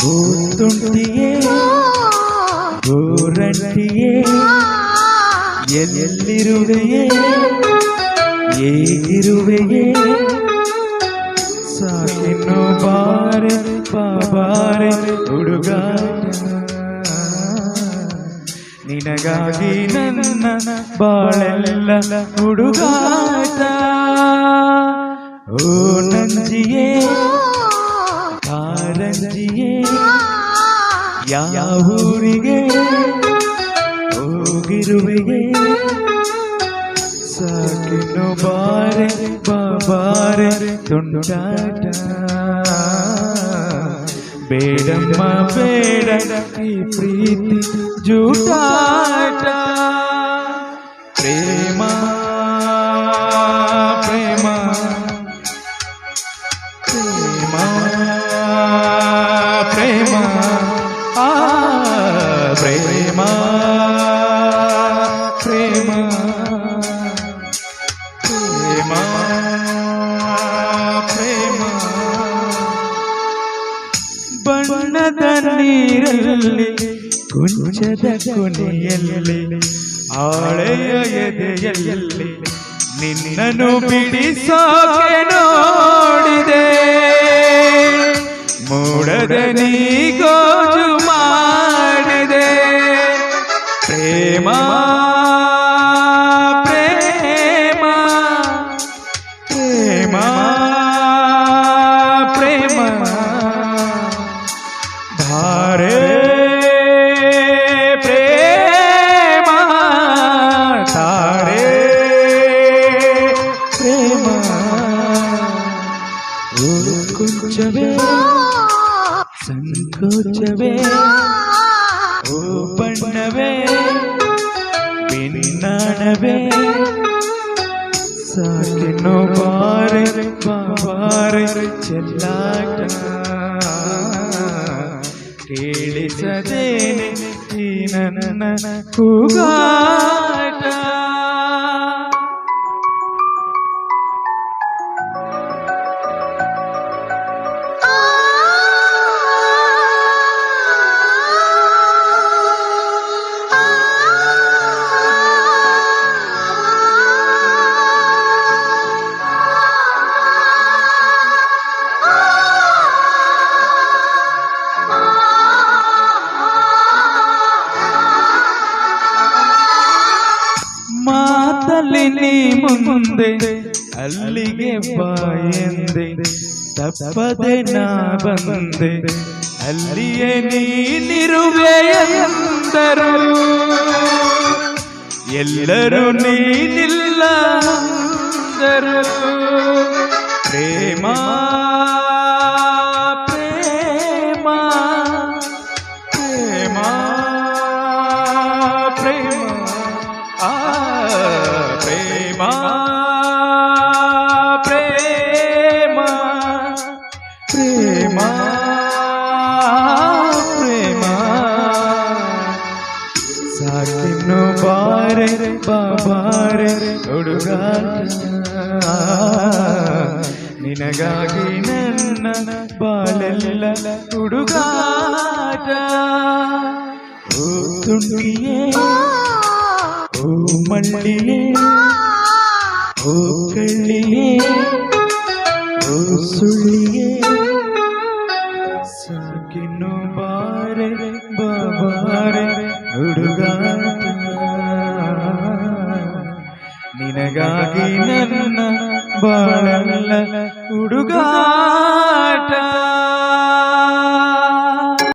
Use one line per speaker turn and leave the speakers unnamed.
ಕೂತುಂಟಿಯೇ ಗೋರಂಟಿಯೇ ಎಲ್ಲಿರುವೆಯೇ ಹೇಗಿರುವೆಯೇ ಸಾಕಿನ್ನು ಬಾರೆ ಬಾಬಾರೆ ಹುಡುಗ ನಿನಗಾಗಿ ನನ್ನ ಬಾಳೆಲ್ಲ ಹುಡುಗಾಟ ಓ ನಂಜಿಯೇ ಕಾರಂಜಿಯೇ ಯಾವೂರಿಗೆ ಹೋಗಿರುವೆಯೇ ಸಾಕಿನ್ನು ಬಾರೆ ಬಾಬಾರೆ ತುಂಟಾಟ ಬೇಡಮ್ಮ ಬೇಡ ಈ ಪ್ರೀತಿ ಜೂಟಾಟ ಪ್ರೇಮ ಪ್ರೇಮ ಪ್ರೇಮ ಪ್ರೇಮ ಆ ಪ್ರೇಮ ಪ್ರೇಮ ಪ್ರೇಮ ಪ್ರೇಮ ಬಣ್ಣದ ನೀರಲ್ಲಿ ಕುಂಚದ ಕೊನೆಯಲ್ಲಿ ಆಳೆಯ ಎದೆಯಲ್ಲಿ ನಿನ್ನನ್ನು ಬಿಡಿಸೋಕೆ ನೋಡಿದೆ ಮೂಡದ ನೀ ಗೋಜು ಮಾಡಿದೆ ಪ್ರೇಮ ಪ್ರೇಮ ಪ್ರೇಮ ಪ್ರೇಮ ಧಾರೆ ಪ್ರೇಮ ಧಾರೆ ಪ್ರೇಮ ಓ ಕುಂಚವೇ ಸಂಕೋಚವೇ ಓ ಬಣ್ಣವೇ ಭಿನ್ನಾಣವೇ ಸಾಕಿನ್ನು ಬಾರೆ ಬಾರೆ ಚೆಲ್ಲಾಟ ಕೇಳಿಸದೇನೆ ಈ ನನ್ನ ಕೂಗಾಟ ಮಾತಲ್ಲಿ ನೀ ಮುಂದೆ ಅಲ್ಲಿಗೆ ಬಾಯೆಂದೆ ತಪ್ಪದೆ ನಾ ಬಂದೆ ಅಲ್ಲಿಯೇ ನೀನಿರುವೆ ಎಂದರು ಎಲ್ಲರೂ ನೀನಿಲ್ಲ ಅಂದರು ಪ್ರೇಮ ಪ್ರೇಮ ಪ್ರೇಮ ಪ್ರೇಮ ಆ ಪ್ರೇಮ ಪ್ರೇಮ ಪ್ರೇಮ ಪ್ರೇಮ ಸಾಕಿನ್ನು ಬಾರೆ ಬಾಬಾರೆ ಹುಡುಗಾಟ ನಿನಗಾಗಿ ನನ್ನ ಬಾಳೆಲ್ಲ ಹುಡುಗಾಟ ಓ ತುಂಟಿಯೇ ಓ ಮಳ್ಳಿಯೇ ಓ ಕಳ್ಳಿಯೇ ಓ ಸುಳ್ಳಿಯೇ ಸಾಕಿನ್ನು ಬಾರೆ ಬಾಬಾರೆ ಹುಡುಗಾಟ ನಿನಗಾಗಿ ನನ್ನ ಬಾಳೆಲ್ಲ ಹುಡುಗಾಟ